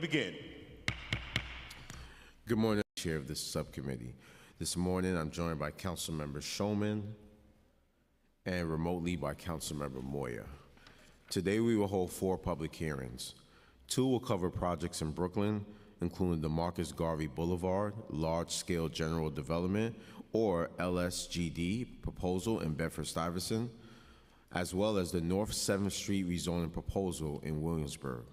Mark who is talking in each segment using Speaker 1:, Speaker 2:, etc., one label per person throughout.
Speaker 1: Begin.
Speaker 2: Good morning, Chair of this subcommittee. This morning, I'm joined by Councilmember Showman and remotely by Councilmember Moyer. Today, we will hold 4 public hearings. 2 will cover projects in Brooklyn, including the Marcus Garvey Boulevard Large-Scale General Development, or LSGD, proposal in Bedford-Stuyvesant, as well as the North 7th Street rezoning proposal in Williamsburg.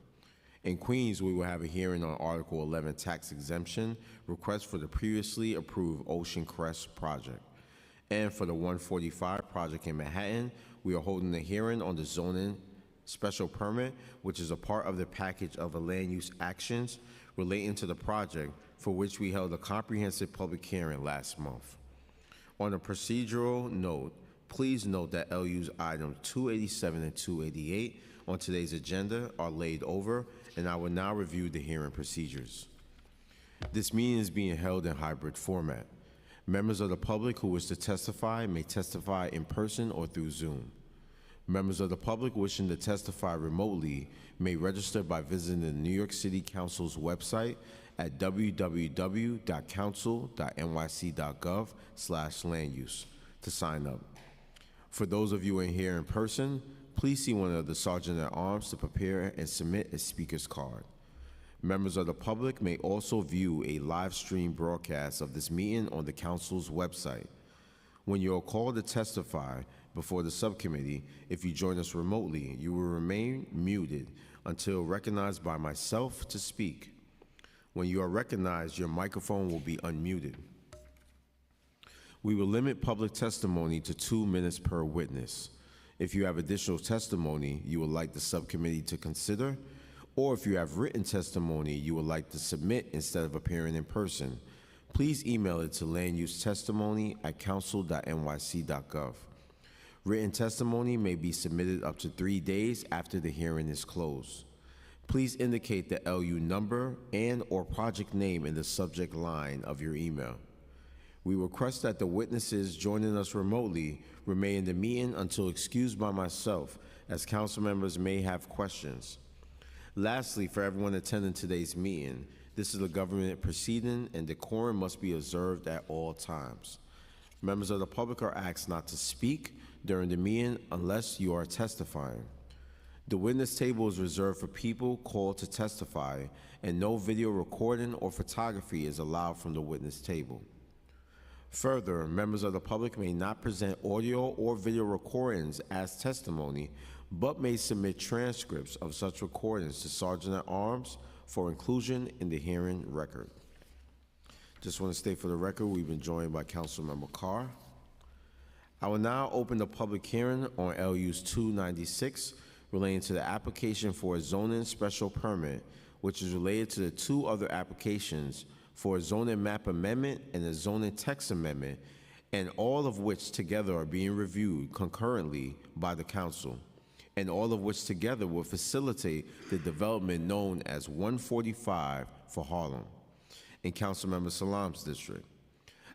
Speaker 2: In Queens, we will have a hearing on Article 11 tax exemption request for the previously approved Ocean Crest project. And for the 145 project in Manhattan, we are holding a hearing on the zoning special permit, which is a part of the package of land use actions relating to the project, for which we held a comprehensive public hearing last month. On a procedural note, please note that LU's items 287 and 288 on today's agenda are laid over, and I will now review the hearing procedures. This meeting is being held in hybrid format. Members of the public who wish to testify may testify in person or through Zoom. Members of the public wishing to testify remotely may register by visiting the New York City Council's website at www.council.nyc.gov/landuse to sign up. For those of you in here in person, please see one of the Sergeant-at-Arms to prepare and submit a speaker's card. Members of the public may also view a live stream broadcast of this meeting on the Council's website. When you are called to testify before the subcommittee, if you join us remotely, you will remain muted until recognized by myself to speak. When you are recognized, your microphone will be unmuted. We will limit public testimony to 2 minutes per witness. If you have additional testimony you would like the subcommittee to consider, or if you have written testimony you would like to submit instead of appearing in person, please email it to landusetestimony@council.nyc.gov. Written testimony may be submitted up to 3 days after the hearing is closed. Please indicate the LU number and/or project name in the subject line of your email. We request that the witnesses joining us remotely remain in the meeting until excused by myself, as council members may have questions. Lastly, for everyone attending today's meeting, this is a government proceeding and decorum must be observed at all times. Members of the public are asked not to speak during the meeting unless you are testifying. The witness table is reserved for people called to testify, and no video recording or photography is allowed from the witness table. Further, members of the public may not present audio or video recordings as testimony, but may submit transcripts of such recordings to Sergeant-at-Arms for inclusion in the hearing record. Just want to state for the record, we've been joined by Councilmember Carr. I will now open the public hearing on LU's 296 relating to the application for a zoning special permit, which is related to the 2 other applications for a zoning map amendment and a zoning text amendment, and all of which together are being reviewed concurrently by the council, and all of which together will facilitate the development known as 145 for Harlem in Councilmember Salam's district.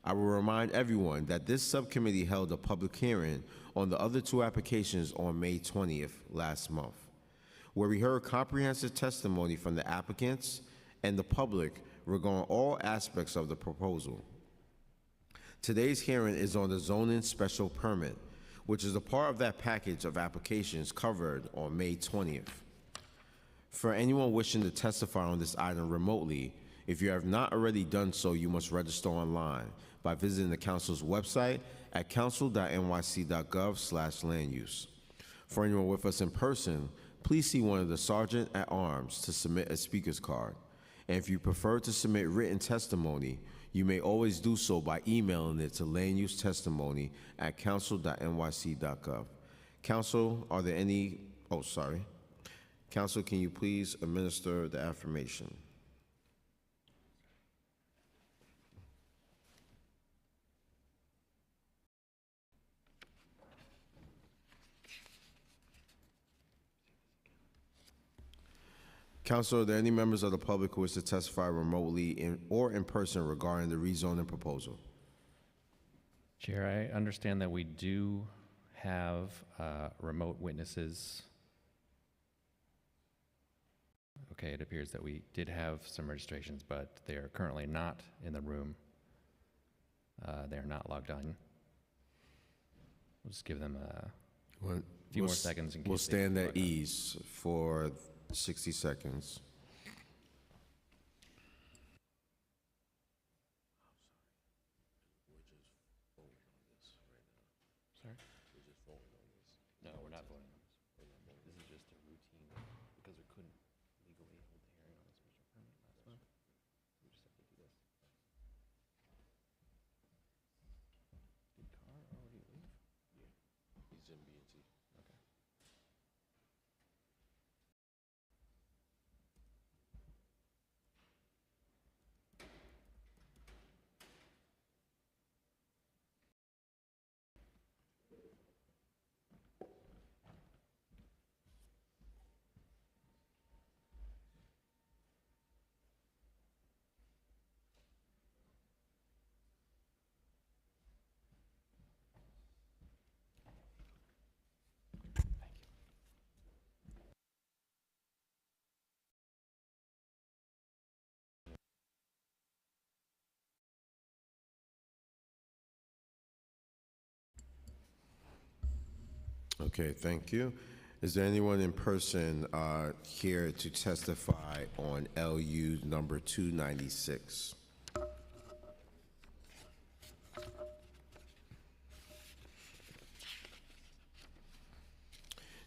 Speaker 2: I will remind everyone that this subcommittee held a public hearing on the other 2 applications on May 20th last month, where we heard comprehensive testimony from the applicants and the public regarding all aspects of the proposal. Today's hearing is on the zoning special permit, which is a part of that package of applications covered on May 20th. For anyone wishing to testify on this item remotely, if you have not already done so, you must register online by visiting the council's website at council.nyc.gov/landuse. For anyone with us in person, please see one of the Sergeant-at-Arms to submit a speaker's card. And if you prefer to submit written testimony, you may always do so by emailing it to landusetestimony@council.nyc.gov. Council, are there any, Council, can you please administer the affirmation? Council, are there any members of the public who wish to testify remotely or in person regarding the rezoning proposal?
Speaker 3: Chair, I understand that we do have remote witnesses. Okay, it appears that we did have some registrations, but they are currently not in the room. They are not logged on. We'll just give them a few more seconds in case
Speaker 2: We'll
Speaker 3: they
Speaker 2: stand
Speaker 3: log
Speaker 2: at
Speaker 3: on.
Speaker 2: ease for 60 seconds.
Speaker 3: Sorry? No, we're not voting on this. This is just a routine, because we couldn't legally hold the hearing on the special permit last month. We just have to do this. Did Carr already leave?
Speaker 2: He's in B&T.
Speaker 3: Okay.
Speaker 2: Okay, thank you. Is there anyone in person here to testify on LU number 296?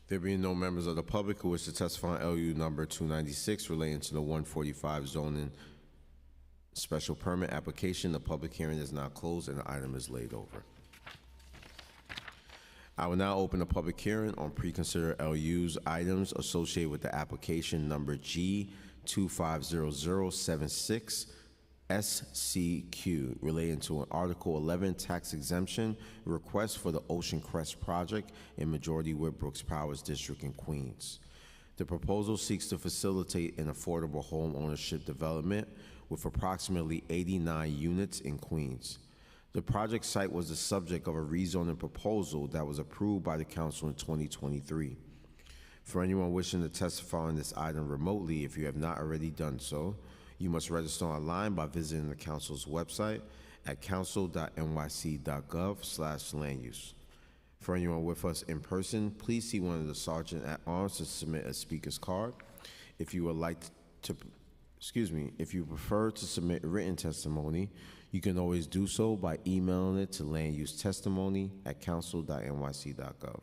Speaker 2: There being no members of the public who wish to testify on LU number 296 relating to the 145 zoning special permit application, the public hearing is now closed and the item is laid over. I will now open the public hearing on pre-considered LUs items associated with the application number G250076 SCQ relating to an Article 11 tax exemption request for the Ocean Crest project in Majority Whitbrooks Powers District in Queens. The proposal seeks to facilitate an affordable home ownership development with approximately 89 units in Queens. The project site was the subject of a rezoning proposal that was approved by the council in 2023. For anyone wishing to testify on this item remotely, if you have not already done so, you must register online by visiting the council's website at council.nyc.gov/land use. For anyone with us in person, please see one of the sergeant at arms to submit a speaker's card. If you would like to, if you prefer to submit written testimony, you can always do so by emailing it to landusetestimony@council.nyc.gov.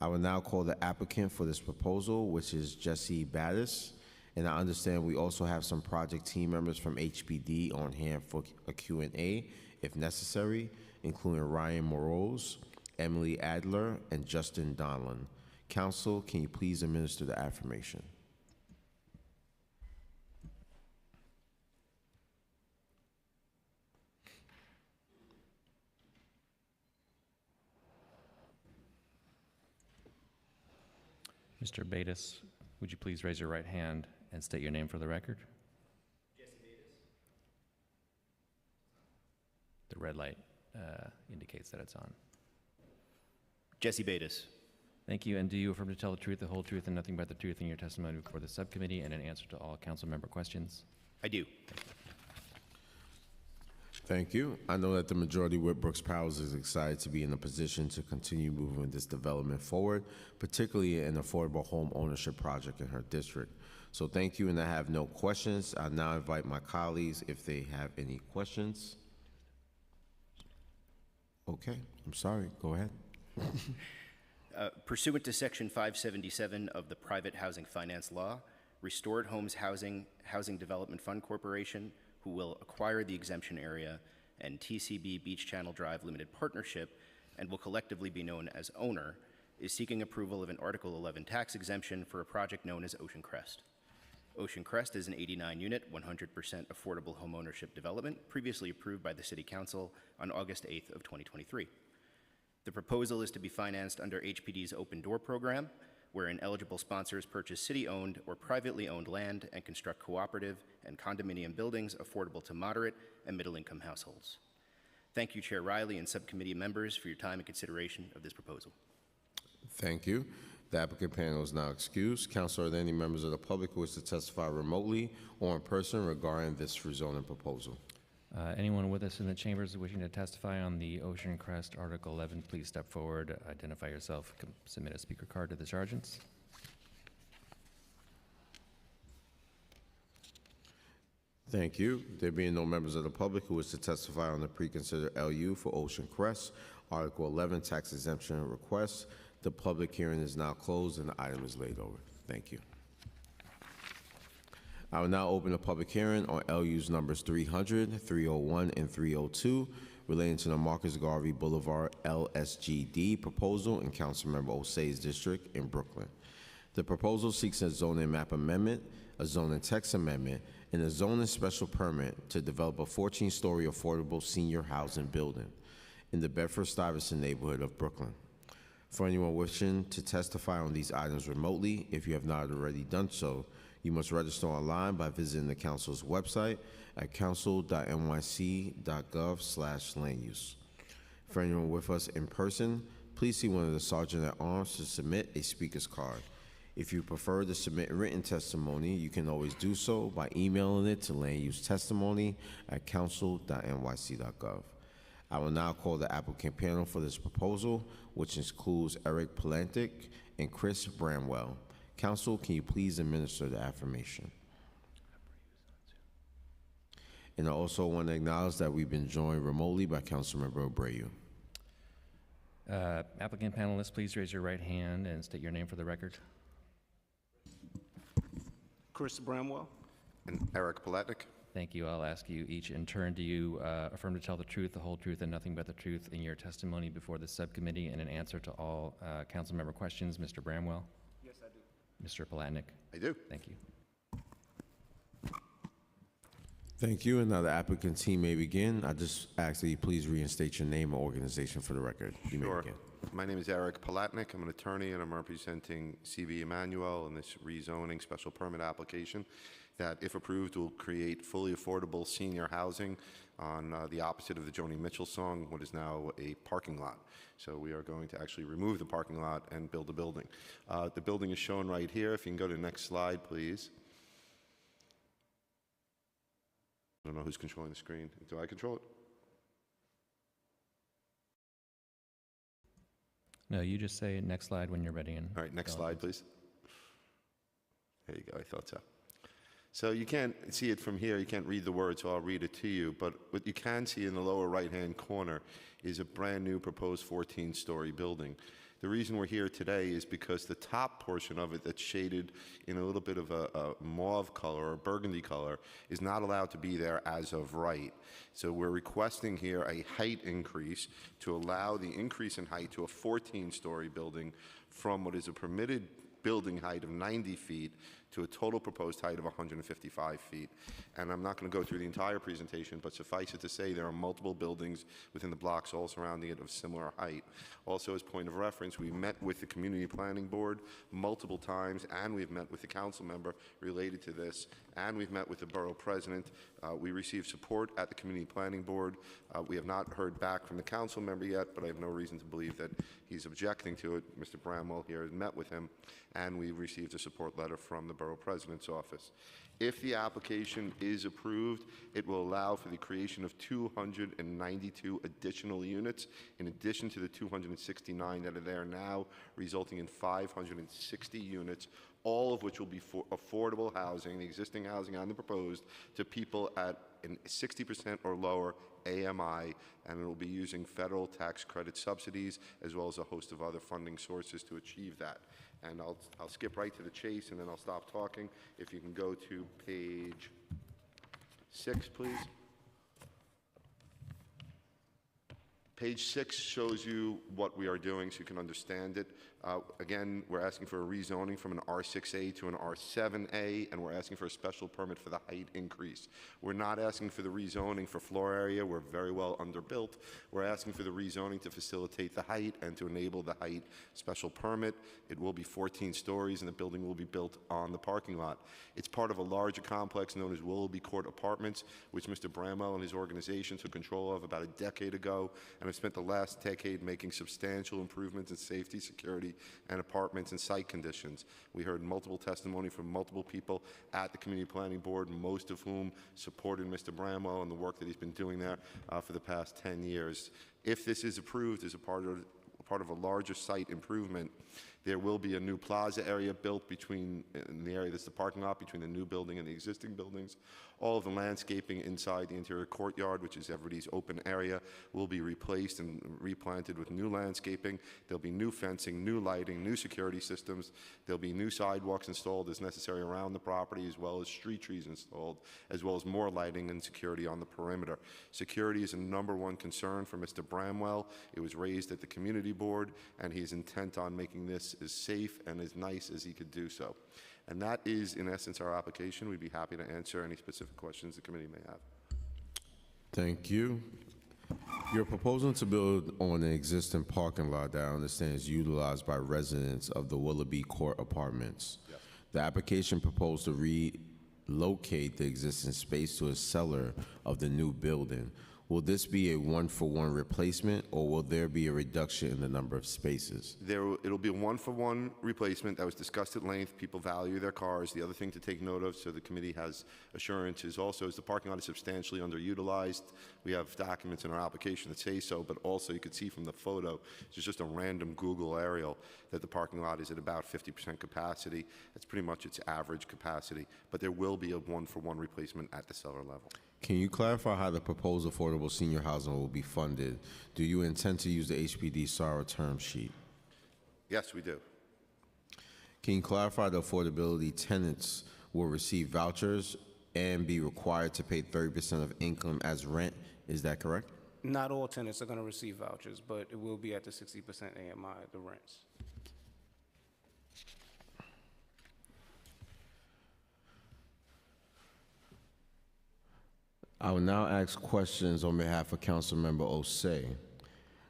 Speaker 2: I will now call the applicant for this proposal, which is Jesse Battis, and I understand we also have some project team members from HPD on hand for a Q&A if necessary, including Ryan Morose, Emily Adler, and Justin Donlin. Council, can you please administer the affirmation?
Speaker 3: Mr. Batis, would you please raise your right hand and state your name for the record? Jesse Batis. The red light indicates that it's on.
Speaker 1: Jesse Batis.
Speaker 3: Thank you. And do you affirm to tell the truth, the whole truth, and nothing but the truth in your testimony before the subcommittee and in answer to all council member questions?
Speaker 1: I do.
Speaker 2: Thank you. I know that the majority Whitbrooks Powers is excited to be in a position to continue moving this development forward, particularly an affordable home ownership project in her district. So thank you, and I have no questions. I now invite my colleagues if they have any questions. Okay, I'm sorry, go ahead.
Speaker 1: Pursuant to Section 577 of the Private Housing Finance Law, Restored Homes Housing Development Fund Corporation, who will acquire the exemption area, and TCB Beach Channel Drive Limited Partnership, and will collectively be known as owner, is seeking approval of an Article 11 tax exemption for a project known as Ocean Crest. Ocean Crest is an 89-unit, 100% affordable homeownership development previously approved by the City Council on August 8th of 2023. The proposal is to be financed under HPD's Open Door program, wherein eligible sponsors purchase city-owned or privately owned land and construct cooperative and condominium buildings affordable to moderate and middle-income households. Thank you, Chair Riley and subcommittee members, for your time and consideration of this proposal.
Speaker 2: Thank you. The applicant panel is now excused. Council, are there any members of the public who wish to testify remotely or in person regarding this rezoning proposal?
Speaker 3: Anyone with us in the chambers wishing to testify on the Ocean Crest Article 11, please step forward, identify yourself, submit a speaker card to the sergeants.
Speaker 2: Thank you. There being no members of the public who wish to testify on the pre-considered LU for Ocean Crest, Article 11, tax exemption request, the public hearing is now closed and the item is laid over. Thank you. I will now open a public hearing on LU's numbers 300, 301, and 302 relating to the Marcus Garvey Boulevard LSGD proposal in Councilmember Osei's district in Brooklyn. The proposal seeks a zoning map amendment, a zoning text amendment, and a zoning special permit to develop a 14-story affordable senior housing building in the Bedford-Stuyvesant neighborhood of Brooklyn. For anyone wishing to testify on these items remotely, if you have not already done so, you must register online by visiting the council's website at council.nyc.gov/land-use. For anyone with us in person, please see one of the sergeant-at-arms to submit a speaker's card. If you prefer to submit written testimony, you can always do so by emailing it to landusetestimony@council.nyc.gov. I will now call the applicant panel for this proposal, which includes Eric Palantic and Chris Bramwell. Council, can you please administer the affirmation? And I also want to acknowledge that we've been joined remotely by Councilmember Abreu.
Speaker 3: Applicant panelists, please raise your right hand and state your name for the record.
Speaker 4: Chris Bramwell.
Speaker 5: And Eric Palatnik.
Speaker 3: Thank you. I'll ask you each in turn. Do you affirm to tell the truth, the whole truth, and nothing but the truth in your testimony before the subcommittee and in answer to all council member questions? Mr. Bramwell?
Speaker 4: Yes, I do.
Speaker 3: Mr. Palatnik?
Speaker 5: I do.
Speaker 3: Thank you.
Speaker 2: Thank you, and now the applicant team may begin. I just ask that you please reinstate your name and organization for the record. You may begin.
Speaker 5: My name is Eric Palatnik. I'm an attorney, and I'm representing CV Emmanuel in this rezoning special permit application that, if approved, will create fully affordable senior housing on the opposite of the Joni Mitchell song, what is now a parking lot. So we are going to actually remove the parking lot and build a building. The building is shown right here. If you can go to the next slide, please. I don't know who's controlling the screen. Do I control it?
Speaker 3: No, you just say next slide when you're ready. And
Speaker 5: All right, next slide, please. There you go, I thought so. So you can't see it from here, you can't read the words, so I'll read it to you, but what you can see in the lower right-hand corner is a brand new proposed 14-story building. The reason we're here today is because the top portion of it that's shaded in a little bit of a mauve color or burgundy color is not allowed to be there as of right. So we're requesting here a height increase to allow the increase in height to a 14-story building from what is a permitted building height of 90 feet to a total proposed height of 155 feet. And I'm not going to go through the entire presentation, but suffice it to say there are multiple buildings within the blocks all surrounding it of similar height. Also, as point of reference, we met with the Community Planning Board multiple times, and we've met with the council member related to this, and we've met with the borough president. We received support at the Community Planning Board. We have not heard back from the council member yet, but I have no reason to believe that he's objecting to it. Mr. Bramwell here has met with him, and we received a support letter from the borough president's office. If the application is approved, it will allow for the creation of 292 additional units, in addition to the 269 that are there now, resulting in 560 units, all of which will be for affordable housing, the existing housing and the proposed, to people at an 60% or lower AMI, and it will be using federal tax credit subsidies as well as a host of other funding sources to achieve that. And I'll skip right to the chase, and then I'll stop talking. If you can go to page 6, please. Page 6 shows you what we are doing so you can understand it. Again, we're asking for a rezoning from an R6A to an R7A, and we're asking for a special permit for the height increase. We're not asking for the rezoning for floor area. We're very well underbuilt. We're asking for the rezoning to facilitate the height and to enable the height special permit. It will be 14 stories, and the building will be built on the parking lot. It's part of a larger complex known as Willoughby Court Apartments, which Mr. Bramwell and his organization took control of about a decade ago, and have spent the last decade making substantial improvements in safety, security, security, and apartments and site conditions. We heard multiple testimony from multiple people at the Community Planning Board, most of whom supported Mr. Bramwell and the work that he's been doing there for the past 10 years. If this is approved as a part of a larger site improvement, there will be a new plaza area built in the area that's the parking lot between the new building and the existing buildings. All of the landscaping inside the interior courtyard, which is everybody's open area, will be replaced and replanted with new landscaping. There'll be new fencing, new lighting, new security systems. There'll be new sidewalks installed as necessary around the property, as well as street trees installed, as well as more lighting and security on the perimeter. Security is a #1 concern for Mr. Bramwell. It was raised at the community board, and he's intent on making this as safe and as nice as he could do so. And that is, in essence, our application. We'd be happy to answer any specific questions the committee may have.
Speaker 2: Thank you. You're proposing to build on an existing parking lot that I understand is utilized by residents of the Willoughby Court Apartments.
Speaker 5: Yes.
Speaker 2: The application proposed to relocate the existing space to a cellar of the new building. Will this be a one-for-one replacement, or will there be a reduction in the number of spaces?
Speaker 5: It'll be a one-for-one replacement that was discussed at length. People value their cars. The other thing to take note of, so the committee has assurance, is the parking lot is substantially underutilized. We have documents in our application that say so, but also you could see from the photo, it's just a random Google aerial, that the parking lot is at about 50% capacity. That's pretty much its average capacity, but there will be a one-for-one replacement at the cellar level.
Speaker 2: Can you clarify how the proposed affordable senior housing will be funded? Do you intend to use the HPD SARA term sheet?
Speaker 5: Yes, we do.
Speaker 2: Can you clarify the affordability tenants will receive vouchers and be required to pay 30% of income as rent? Is that correct?
Speaker 4: Not all tenants are going to receive vouchers, but it will be at the 60% AMI, the rents.
Speaker 2: I will now ask questions on behalf of Councilmember Osei.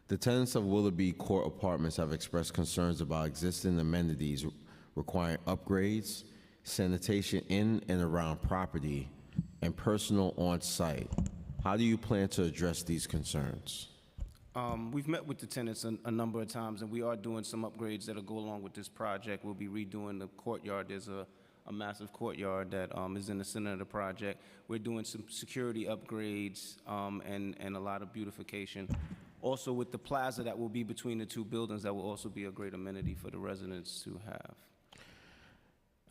Speaker 2: The tenants of Willoughby Court Apartments have expressed concerns about existing amenities requiring upgrades, sanitation in and around property, and personal on-site. How do you plan to address these concerns?
Speaker 4: We've met with the tenants a number of times, and we are doing some upgrades that'll go along with this project. We'll be redoing the courtyard. There's a massive courtyard that is in the center of the project. We're doing some security upgrades and a lot of beautification. Also, with the plaza that will be between the two buildings, that will also be a great amenity for the residents to have.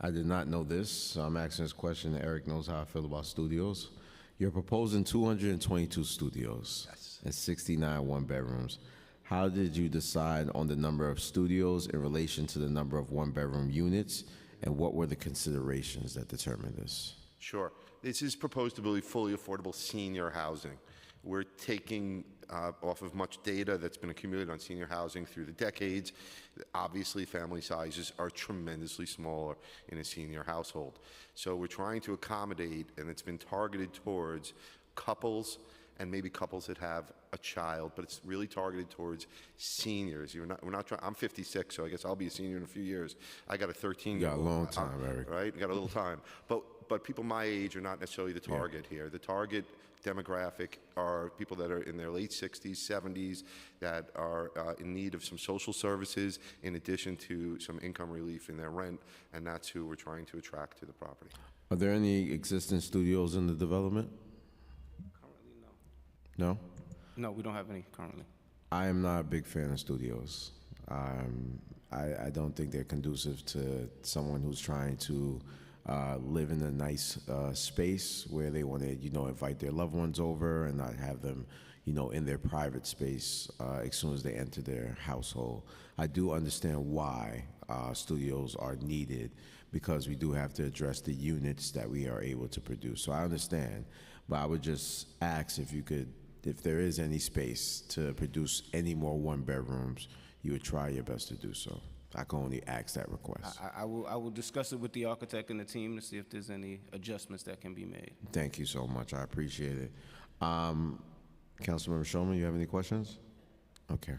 Speaker 2: I did not know this, so I'm asking this question. Eric knows how I feel about studios. You're proposing 222 studios.
Speaker 5: Yes.
Speaker 2: And 69 one-bedrooms. How did you decide on the number of studios in relation to the number of one-bedroom units, and what were the considerations that determined this?
Speaker 5: Sure. This is proposed to be fully affordable senior housing. We're taking off of much data that's been accumulated on senior housing through the decades. Obviously, family sizes are tremendously smaller in a senior household. So we're trying to accommodate, and it's been targeted towards couples and maybe couples that have a child, but it's really targeted towards seniors. We're not trying. I'm 56, so I guess I'll be a senior in a few years. I got a 13-year-old.
Speaker 2: You got a long time, Eric.
Speaker 5: Right? You got a little time. But people my age are not necessarily the target here. The target demographic are people that are in their late 60s, 70s, that are in need of some social services in addition to some income relief in their rent, and that's who we're trying to attract to the property.
Speaker 2: Are there any existing studios in the development?
Speaker 4: Currently,
Speaker 2: No?
Speaker 4: no, we don't have any currently.
Speaker 2: I am not a big fan of studios. I don't think they're conducive to someone who's trying to live in a nice space where they want to, invite their loved ones over and not have them, in their private space as soon as they enter their household. I do understand why studios are needed, because we do have to address the units that we are able to produce. So I understand, but I would just ask if there is any space to produce any more one-bedrooms, you would try your best to do so. I can only ask that request.
Speaker 4: I will discuss it with the architect and the team to see if there's any adjustments that can be made.
Speaker 2: Thank you so much. I appreciate it. Councilmember Shulman, you have any questions? Okay.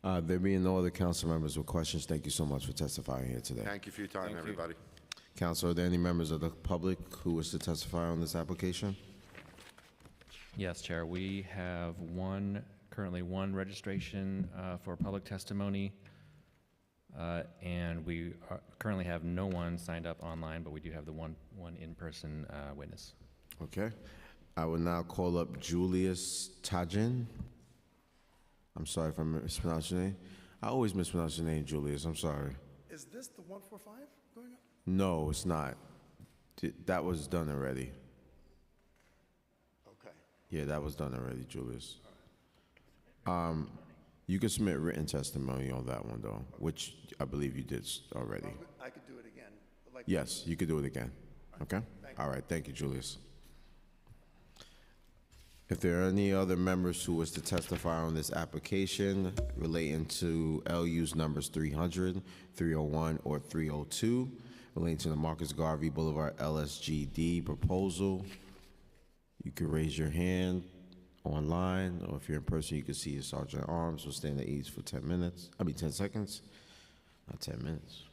Speaker 2: There being no other council members with questions, thank you so much for testifying here today.
Speaker 5: Thank you for your time,
Speaker 4: Thank you.
Speaker 5: everybody.
Speaker 2: Council, are there any members of the public who wish to testify on this application?
Speaker 3: Yes, Chair. We have currently one registration for public testimony. And we currently have no one signed up online, but we do have the one in-person witness.
Speaker 2: Okay. I will now call up Julius Tajin. I'm sorry if I mispronounced your name. I always mispronounce your name, Julius. I'm sorry.
Speaker 6: Is this the 145 going up?
Speaker 2: No, it's not. That was done already.
Speaker 6: Okay.
Speaker 2: Yeah, that was done already, Julius. You can submit written testimony on that one, though, which I believe you did already.
Speaker 6: I could do it again. Like,
Speaker 2: Yes, you could do it again. Okay? All right, thank you, Julius. If there are any other members who wish to testify on this application relating to LU's numbers 300, 301, or 302, relating to the Marcus Garvey Boulevard LSGD proposal, you can raise your hand online, or if you're in person, you can see your sergeant at arms. We'll stand at ease for 10 seconds. Not 10 minutes.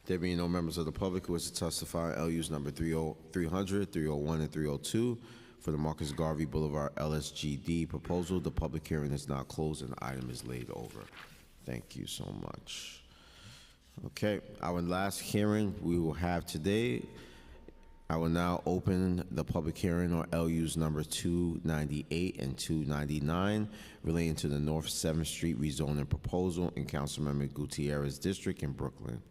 Speaker 2: There being no members of the public who wish to testify on LU's number 300, 301, and 302 for the Marcus Garvey Boulevard LSGD proposal, the public hearing is now closed and the item is laid over. Thank you so much. Okay, our last hearing we will have today. I will now open the public hearing on LU's number 298 and 299 relating to the North 7th Street rezoning proposal in Councilmember Gutierrez District in Brooklyn.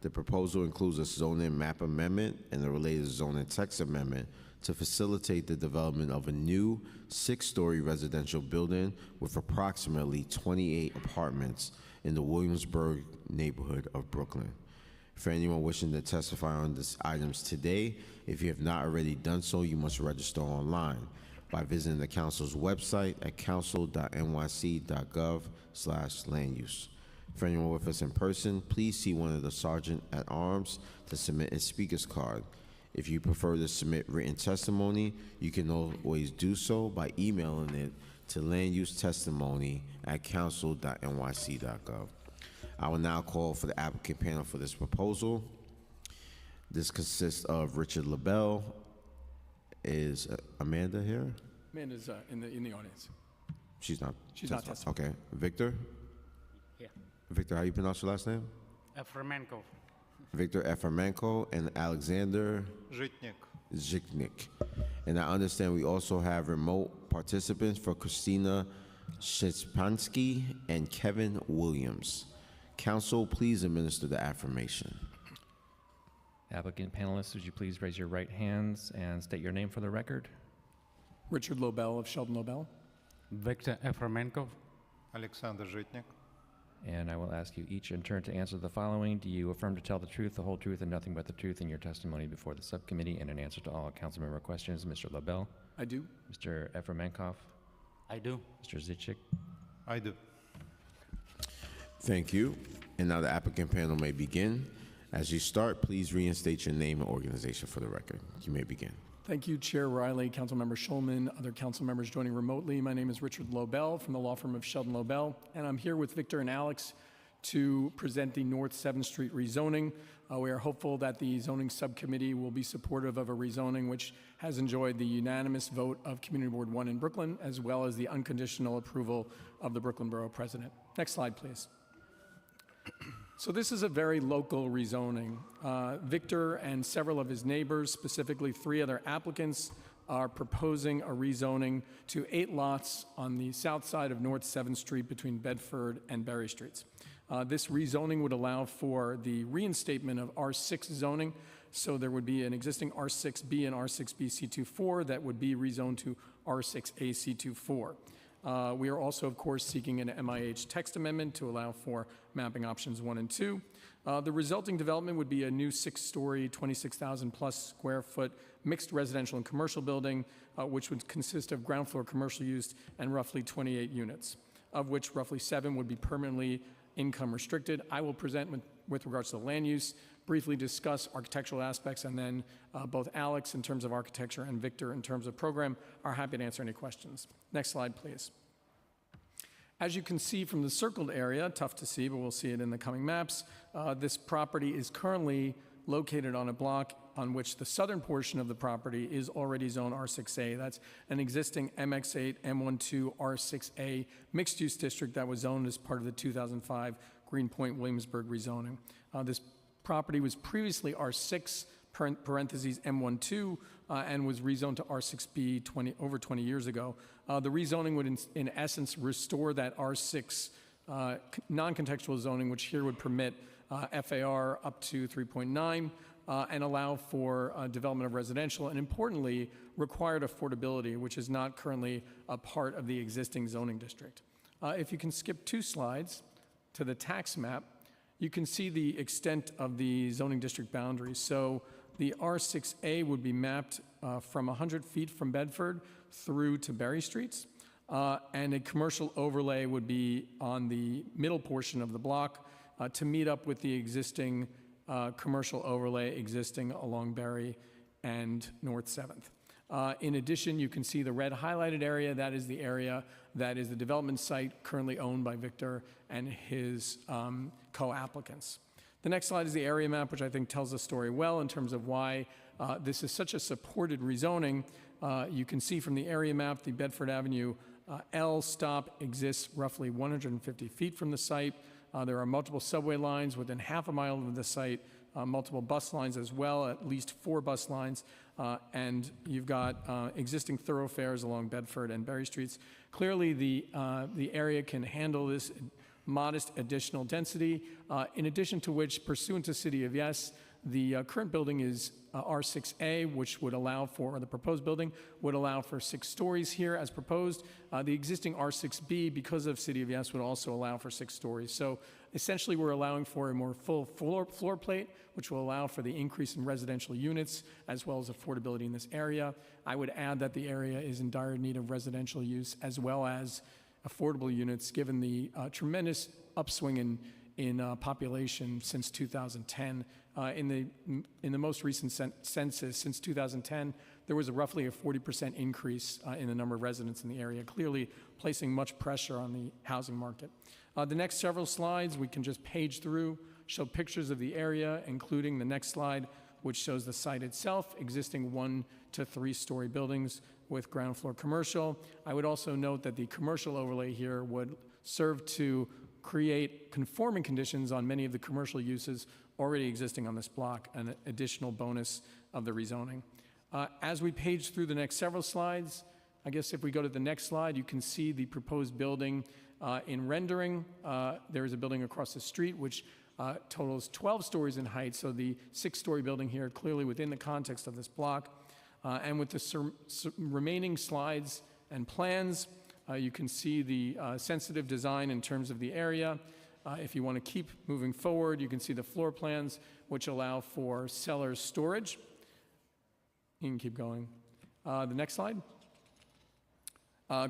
Speaker 2: The proposal includes a zoning map amendment and a related zoning text amendment to facilitate the development of a new 6-story residential building with approximately 28 apartments in the Williamsburg neighborhood of Brooklyn. For anyone wishing to testify on these items today, if you have not already done so, you must register online by visiting the council's website at council.nyc.gov/land use. For anyone with us in person, please see one of the sergeant at arms to submit a speaker's card. If you prefer to submit written testimony, you can always do so by emailing it to landusetestimony@council.nyc.gov. I will now call for the applicant panel for this proposal. This consists of Richard LaBelle. Is Amanda here?
Speaker 7: Amanda's in the audience.
Speaker 2: She's not.
Speaker 7: She's not testifying.
Speaker 2: Okay. Victor?
Speaker 8: Yeah.
Speaker 2: Victor, how you pronounce your last name?
Speaker 8: Efremenko.
Speaker 2: Victor Efremenko and Alexander Zhiknik. And I understand we also have remote participants for Christina Shitspansky and Kevin Williams. Council, please administer the affirmation.
Speaker 3: Applicant panelists, would you please raise your right hands and state your name for the record?
Speaker 7: Richard Lobel of Sheldon Lobel.
Speaker 8: Victor Efremenko.
Speaker 9: Alexander Zhitnik.
Speaker 3: And I will ask you each in turn to answer the following. Do you affirm to tell the truth, the whole truth, and nothing but the truth in your testimony before the subcommittee and in answer to all council member questions? Mr. LaBelle?
Speaker 7: I do.
Speaker 3: Mr. Efremenkoff?
Speaker 8: I do.
Speaker 3: Mr. Zichik?
Speaker 9: I do.
Speaker 2: Thank you. And now the applicant panel may begin. As you start, please reinstate your name and organization for the record. You may begin.
Speaker 7: Thank you, Chair Riley, Councilmember Schulman, other council members joining remotely. My name is Richard Lobel from the law firm of Sheldon Lobel, and I'm here with Victor and Alex to present the North 7th Street rezoning. We are hopeful that the zoning subcommittee will be supportive of a rezoning which has enjoyed the unanimous vote of Community Board 1 in Brooklyn, as well as the unconditional approval of the Brooklyn Borough President. Next slide, please. So this is a very local rezoning. Victor and several of his neighbors, specifically 3 other applicants, are proposing a rezoning to 8 lots on the south side of North 7th Street between Bedford and Berry Streets. This rezoning would allow for the reinstatement of R6 zoning, so there would be an existing R6B and R6B C24 that would be rezoned to R6A C24. We are also, of course, seeking an MIH text amendment to allow for mapping options 1 and 2. The resulting development would be a new 6-story, 26,000 plus square foot mixed residential and commercial building, which would consist of ground floor commercial use and roughly 28 units, of which roughly 7 would be permanently income restricted. I will present with regards to the land use, briefly discuss architectural aspects, and then both Alex in terms of architecture and Victor in terms of program are happy to answer any questions. Next slide, please. As you can see from the circled area, tough to see, but we'll see it in the coming maps, this property is currently located on a block on which the southern portion of the property is already zoned R6A. That's an existing MX8, M12, R6A mixed-use district that was zoned as part of the 2005 Greenpoint Williamsburg rezoning. This property was previously R6, parentheses M12, and was rezoned to R6B over 20 years ago. The rezoning would, in essence, restore that R6 non-contextual zoning, which here would permit FAR up to 3.9 and allow for development of residential, and importantly, required affordability, which is not currently a part of the existing zoning district. If you can skip 2 slides to the tax map, you can see the extent of the zoning district boundaries. So the R6A would be mapped from 100 feet from Bedford through to Berry Streets, and a commercial overlay would be on the middle portion of the block to meet up with the existing commercial overlay existing along Berry and North 7th. In addition, you can see the red highlighted area. That is the area that is the development site currently owned by Victor and his co-applicants. The next slide is the area map, which I think tells the story well in terms of why this is such a supported rezoning. You can see from the area map, the Bedford Avenue L stop exists roughly 150 feet from the site. There are multiple subway lines within half a mile of the site, multiple bus lines as well, at least 4 bus lines, and you've got existing thoroughfares along Bedford and Berry Streets. Clearly, the area can handle this modest additional density, in addition to which, pursuant to City of Yes, the current building is R6A, which would allow for, or the proposed building would allow for 6 stories here as proposed. The existing R6B, because of City of Yes, would also allow for 6 stories. So essentially, we're allowing for a more full floor plate, which will allow for the increase in residential units as well as affordability in this area. I would add that the area is in dire need of residential use as well as affordable units, given the tremendous upswing in population since 2010. In the most recent census, since 2010, there was roughly a 40% increase in the number of residents in the area, clearly placing much pressure on the housing market. The next several slides, we can just page through, show pictures of the area, including the next slide, which shows the site itself, existing 1 to 3 story buildings with ground floor commercial. I would also note that the commercial overlay here would serve to create conforming conditions on many of the commercial uses already existing on this block, an additional bonus of the rezoning. As we page through the next several slides, I guess if we go to the next slide, you can see the proposed building in rendering. There is a building across the street which totals 12 stories in height, so the 6-story building here clearly within the context of this block. And with the remaining slides and plans, you can see the sensitive design in terms of the area. If you want to keep moving forward, you can see the floor plans, which allow for cellar storage. You can keep going. The next slide.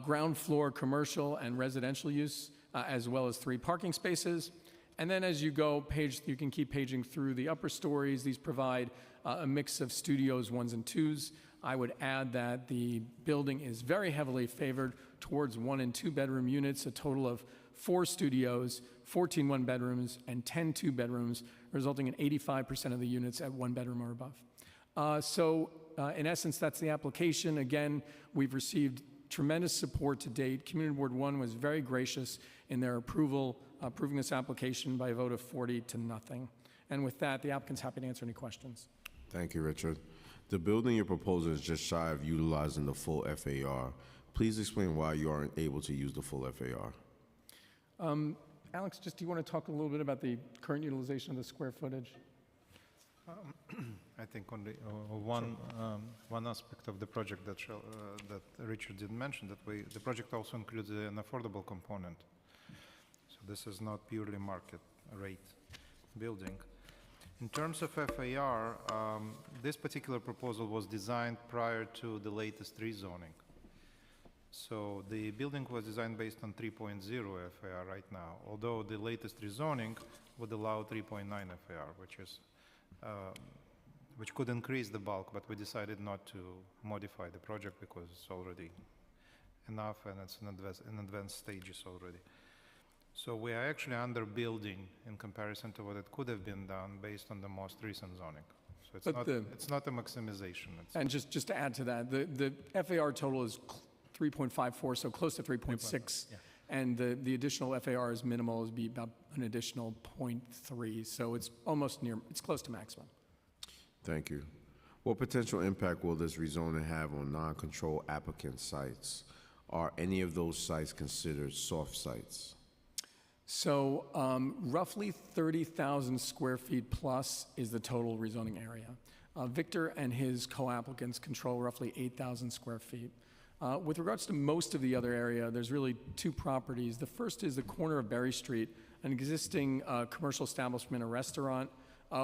Speaker 7: Ground floor commercial and residential use, as well as 3 parking spaces. And then as you go, you can keep paging through the upper stories. These provide a mix of studios, 1s and 2s. I would add that the building is very heavily favored towards 1 and 2 bedroom units, a total of 4 studios, 14 1-bedrooms, and 10 2-bedrooms, resulting in 85% of the units at 1 bedroom or above. In essence, that's the application. Again, we've received tremendous support to date. Community Board 1 was very gracious in their approving this application by a vote of 40 to nothing. And with that, the applicant's happy to answer any questions.
Speaker 2: Thank you, Richard. The building you're proposing is just shy of utilizing the full FAR. Please explain why you aren't able to use the full FAR.
Speaker 7: Alex, do you want to talk a little bit about the current utilization of the square footage?
Speaker 9: I think on the one aspect of the project that Richard did mention, that the project also includes an affordable component. So this is not purely market rate building. In terms of FAR, this particular proposal was designed prior to the latest rezoning. So the building was designed based on 3.0 FAR right now, although the latest rezoning would allow 3.9 FAR, which could increase the bulk, but we decided not to modify the project because it's already enough and it's in advanced stages already. So we are actually under building in comparison to what it could have been done based on the most recent zoning. So it's
Speaker 7: But
Speaker 9: not,
Speaker 7: the-
Speaker 9: it's not a maximization. It's
Speaker 7: And just to add to that, the FAR total is 3.54, so close to 3.6. And the additional FAR is minimal, is be about an additional 0.3. So it's almost near, it's close to maximum.
Speaker 2: Thank you. What potential impact will this rezoning have on non-control applicant sites? Are any of those sites considered soft sites?
Speaker 7: So roughly 30,000 square feet plus is the total rezoning area. Victor and his co-applicants control roughly 8,000 square feet. With regards to most of the other area, there's really two properties. The first is the corner of Berry Street, an existing commercial establishment, a restaurant,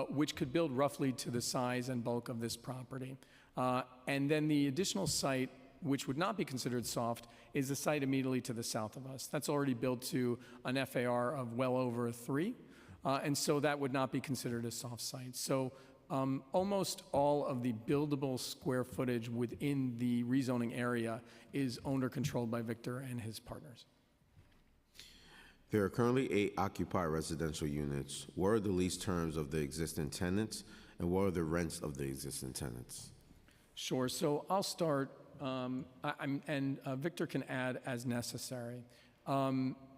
Speaker 7: which could build roughly to the size and bulk of this property. And then the additional site, which would not be considered soft, is the site immediately to the south of us. That's already built to an FAR of well over 3, and so that would not be considered a soft site. So almost all of the buildable square footage within the rezoning area is owned or controlled by Victor and his partners.
Speaker 2: There are currently 8 occupied residential units. What are the lease terms of the existing tenants, and what are the rents of the existing tenants?
Speaker 7: Sure. So I'll start, and Victor can add as necessary.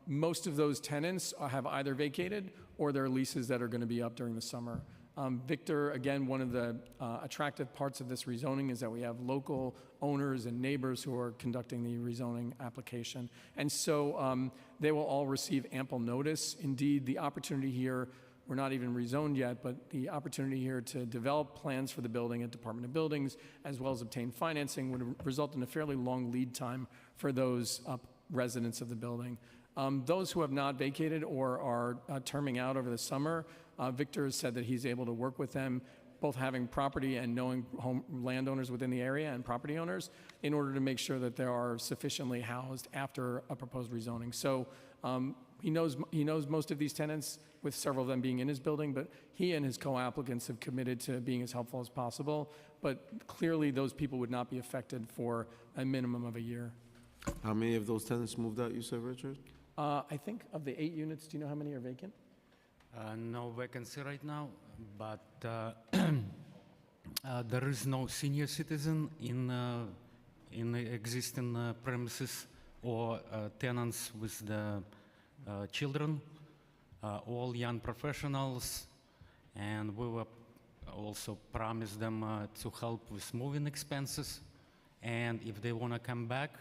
Speaker 7: Most of those tenants have either vacated or their leases that are going to be up during the summer. Victor, again, one of the attractive parts of this rezoning is that we have local owners and neighbors who are conducting the rezoning application. And so they will all receive ample notice. Indeed, the opportunity here, we're not even rezoned yet, but the opportunity here to develop plans for the building at Department of Buildings, as well as obtain financing, would result in a fairly long lead time for those residents of the building. Those who have not vacated or are terming out over the summer, Victor has said that he's able to work with them, both having property and knowing landowners within the area and property owners, in order to make sure that they are sufficiently housed after a proposed rezoning. So he knows most of these tenants, with several of them being in his building, but he and his co-applicants have committed to being as helpful as possible. But clearly, those people would not be affected for a minimum of a year.
Speaker 2: How many of those tenants moved out, you said, Richard?
Speaker 7: I think of the 8 units, do you know how many are vacant?
Speaker 8: No vacancy right now, but there is no senior citizen in the existing premises or tenants with the children, all young professionals, and we were also promised them to help with moving expenses, and if they want to come back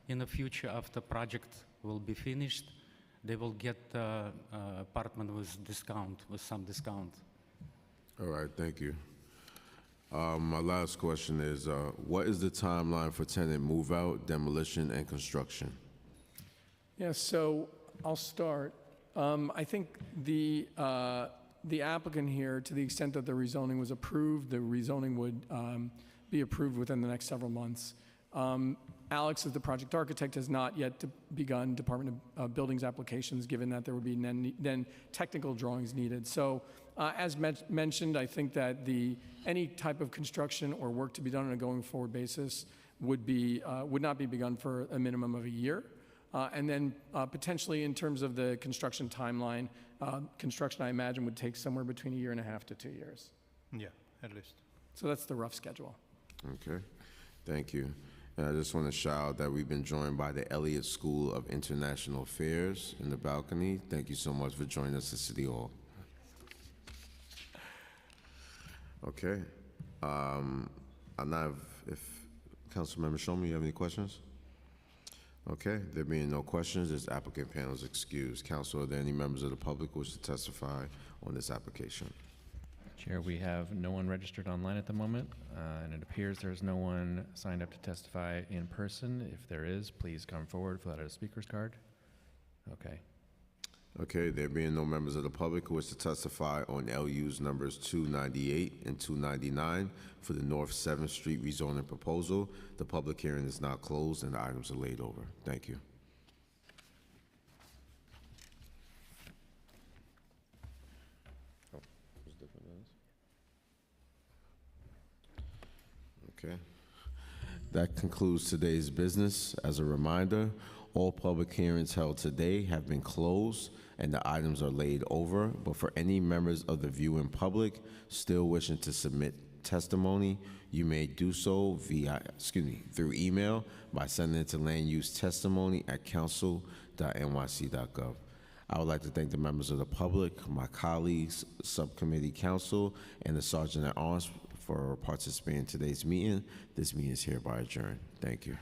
Speaker 8: in the future after project will be finished, they will get apartment with some discount.
Speaker 2: All right, thank you. My last question is, what is the timeline for tenant move-out, demolition, and construction?
Speaker 7: Yeah, so I'll start. I think the applicant here, to the extent that the rezoning was approved, the rezoning would be approved within the next several months. Alex, as the project architect, has not yet begun Department of Buildings applications, given that there would be then technical drawings needed. So as mentioned, I think that any type of construction or work to be done on a going forward basis would not be begun for a minimum of a year. And then potentially in terms of the construction timeline, construction I imagine would take somewhere between 1.5 years to 2 years.
Speaker 9: Yeah, at least.
Speaker 7: So that's the rough schedule.
Speaker 2: Okay, thank you. And I just want to shout out that we've been joined by the Elliott School of International Affairs in the balcony. Thank you so much for joining us at City Hall. Okay. If Councilmember Shulman, you have any questions? Okay, there being no questions, this applicant panel is excused. Council, are there any members of the public who wish to testify on this application?
Speaker 3: Chair, we have no one registered online at the moment, and it appears there's no one signed up to testify in person. If there is, please come forward, fill out a speaker's card. Okay.
Speaker 2: Okay, there being no members of the public who wish to testify on LU's numbers 298 and 299 for the North 7th Street rezoning proposal, the public hearing is now closed and the items are laid over. Thank you. Okay. That concludes today's business. As a reminder, All public hearings held today have been closed and the items are laid over, but for any members of the viewing public still wishing to submit testimony, you may do so through email by sending it to landusetestimony@council.nyc.gov. I would like to thank the members of the public, my colleagues, subcommittee counsel, and the Sergeant at Arms for participating in today's meeting. This meeting is hereby adjourned. Thank you.